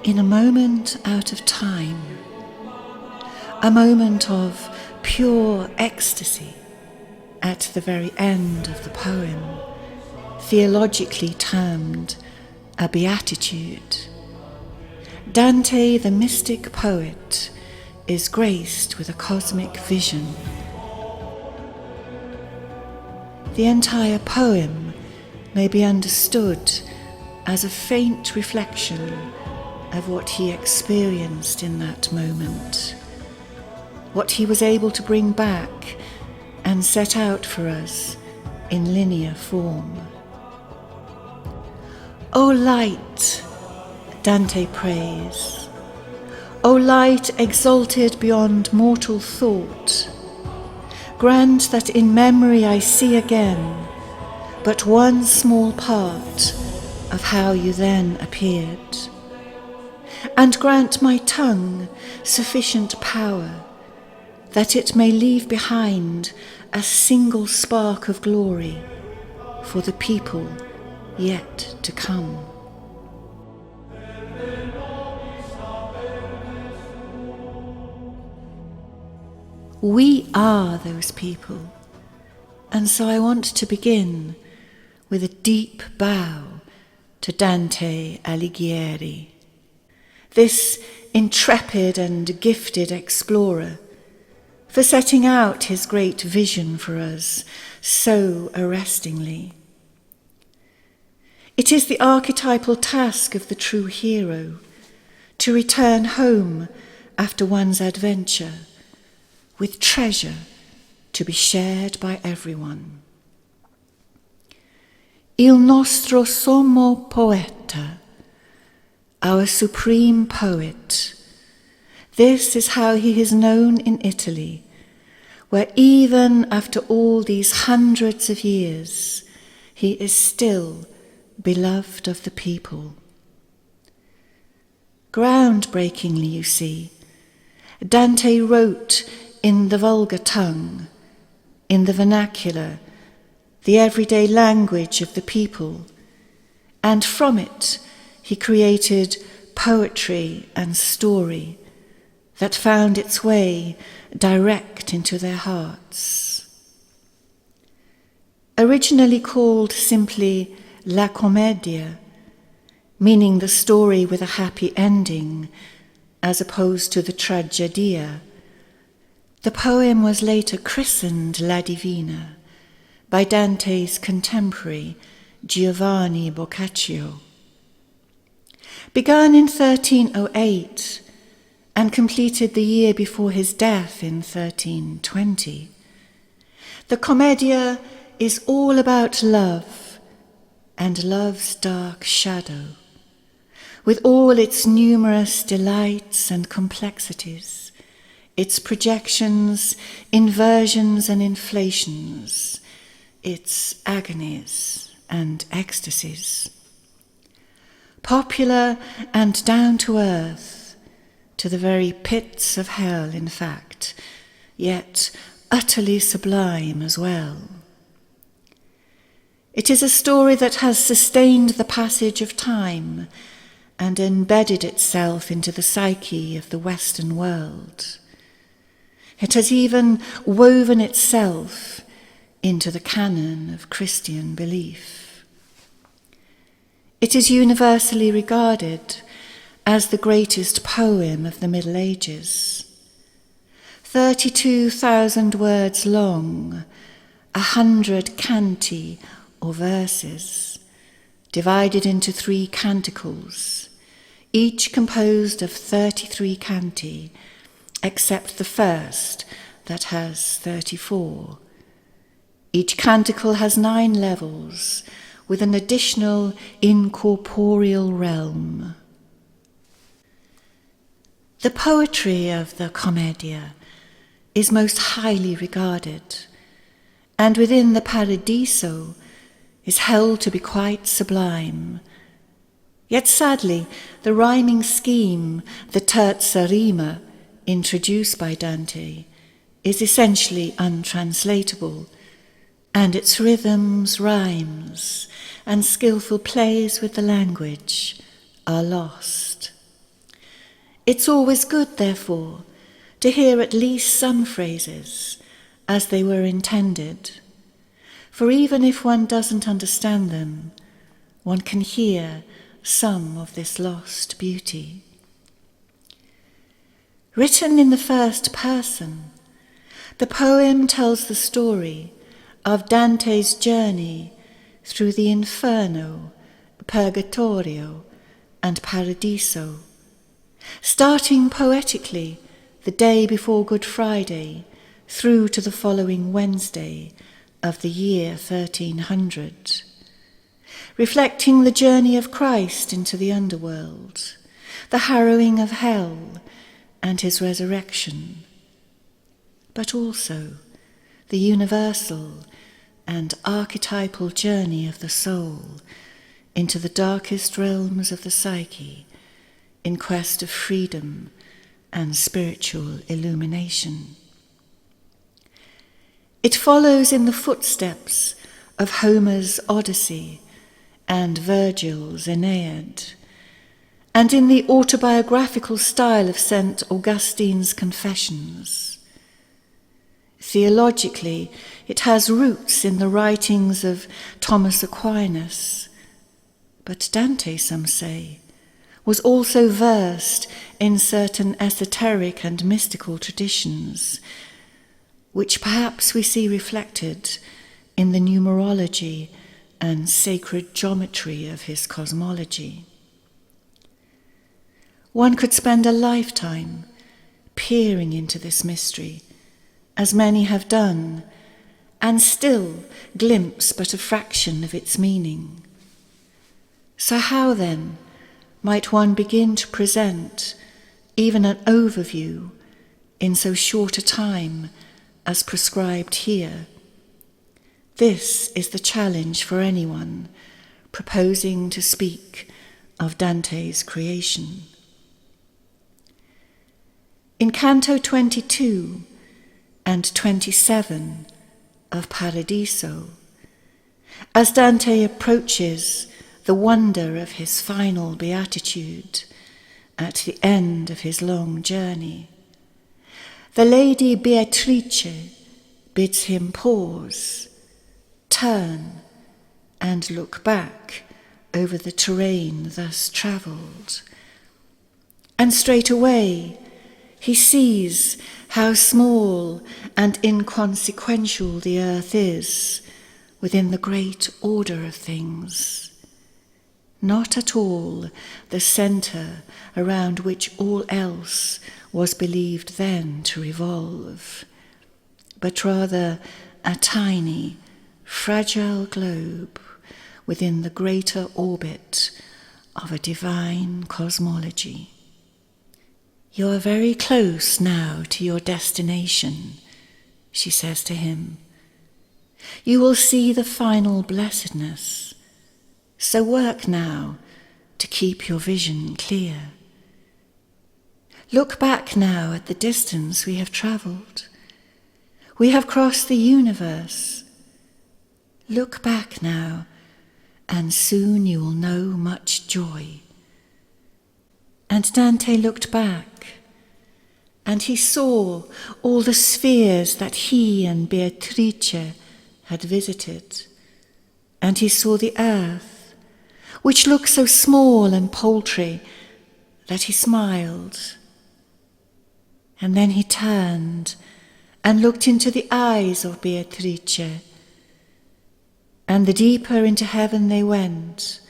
in a moment out of time, a moment of pure ecstasy at the very end of the poem, theologically termed a beatitude. Dante, the mystic poet, is graced with a cosmic vision. The entire poem may be understood as a faint reflection of what he experienced in that moment, what he was able to bring back and set out for us in linear form. O light, Dante prays, O light exalted beyond mortal thought, grant that in memory I see again but one small part of how you then appeared, and grant my tongue sufficient power that it may leave behind a single spark of glory for the people yet to come. We are those people, and so I want to begin with a deep bow to Dante Alighieri, this intrepid and gifted explorer, for setting out his great vision for us so arrestingly. It is the archetypal task of the true hero to return home after one's adventure with treasure to be shared by everyone. Il nostro sommo poeta, our supreme poet. This is how he is known in Italy, where even after all these hundreds of years, he is still beloved of the people. Groundbreakingly, you see, Dante wrote in the vulgar tongue, in the vernacular, the everyday language of the people, and from it he created poetry and story that found its way direct into their hearts. Originally called simply La Commedia, meaning the story with a happy ending, as opposed to the tragedia, the poem was later christened La Divina by Dante's contemporary Giovanni Boccaccio. Begun in 1308 and completed the year before his death in 1320, the Commedia is all about love and love's dark shadow, with all its numerous delights and complexities, its projections, inversions and inflations, its agonies and ecstasies. Popular and down to earth, to the very pits of hell, in fact, yet utterly sublime as well. It is a story that has sustained the passage of time and embedded itself into the psyche of the Western world. It has even woven itself into the canon of Christian belief. It is universally regarded as the greatest poem of the Middle Ages. 32,000 words long, 100 canti or verses, divided into 3 canticles, each composed of 33 canti, except the first that has 34. Each canticle has 9 levels, with an additional incorporeal realm. The poetry of the Commedia is most highly regarded, and within the Paradiso is held to be quite sublime. Yet sadly, the rhyming scheme, the terza rima, introduced by Dante, is essentially untranslatable, and its rhythms, rhymes, and skillful plays with the language are lost. It's always good, therefore, to hear at least some phrases as they were intended, for even if one doesn't understand them, one can hear some of this lost beauty. Written in the first person, the poem tells the story of Dante's journey through the Inferno, Purgatorio and Paradiso, starting poetically the day before Good Friday through to the following Wednesday of the year 1300, reflecting the journey of Christ into the underworld, the harrowing of hell and his resurrection, but also the universal and archetypal journey of the soul into the darkest realms of the psyche in quest of freedom and spiritual illumination. It follows in the footsteps of Homer's Odyssey and Virgil's Aeneid, and in the autobiographical style of St. Augustine's Confessions. Theologically, it has roots in the writings of Thomas Aquinas, but Dante, some say, was also versed in certain esoteric and mystical traditions, which perhaps we see reflected in the numerology and sacred geometry of his cosmology. One could spend a lifetime peering into this mystery, as many have done, and still glimpse but a fraction of its meaning. So how then might one begin to present even an overview in so short a time as prescribed here? This is the challenge for anyone proposing to speak of Dante's creation. In Canto 22 and 27 of Paradiso, as Dante approaches the wonder of his final beatitude at the end of his long journey, the Lady Beatrice bids him pause, turn, and look back over the terrain thus travelled. And straight away he sees how small and inconsequential the earth is within the great order of things, not at all the centre around which all else was believed then to revolve, but rather a tiny, fragile globe within the greater orbit of a divine cosmology. You are very close now to your destination, she says to him. You will see the final blessedness, so work now to keep your vision clear. Look back now at the distance we have travelled. We have crossed the universe. Look back now, and soon you will know much joy. And Dante looked back, and he saw all the spheres that he and Beatrice had visited, and he saw the earth, which looked so small and paltry that he smiled. And then he turned and looked into the eyes of Beatrice, and the deeper into heaven they went,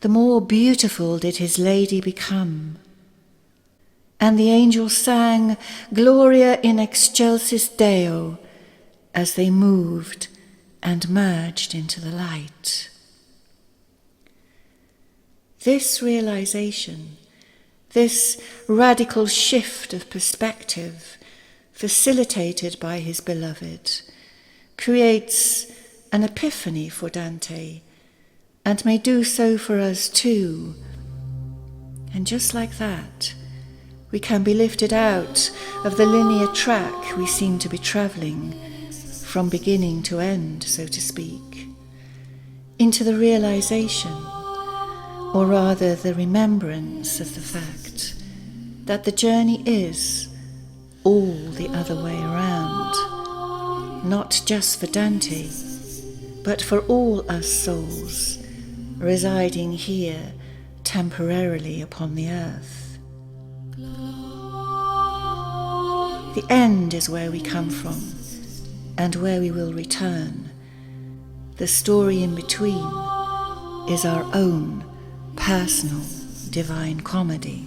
the more beautiful did his lady become. And the angels sang Gloria in excelsis Deo as they moved and merged into the light. This realization, this radical shift of perspective, facilitated by his beloved, creates an epiphany for Dante, and may do so for us too. And just like that, we can be lifted out of the linear track we seem to be travelling, from beginning to end, so to speak, into the realization, or rather the remembrance of the fact that the journey is all the other way around, not just for Dante, but for all us souls residing here temporarily upon the earth. The end is where we come from and where we will return. The story in between is our own personal divine comedy.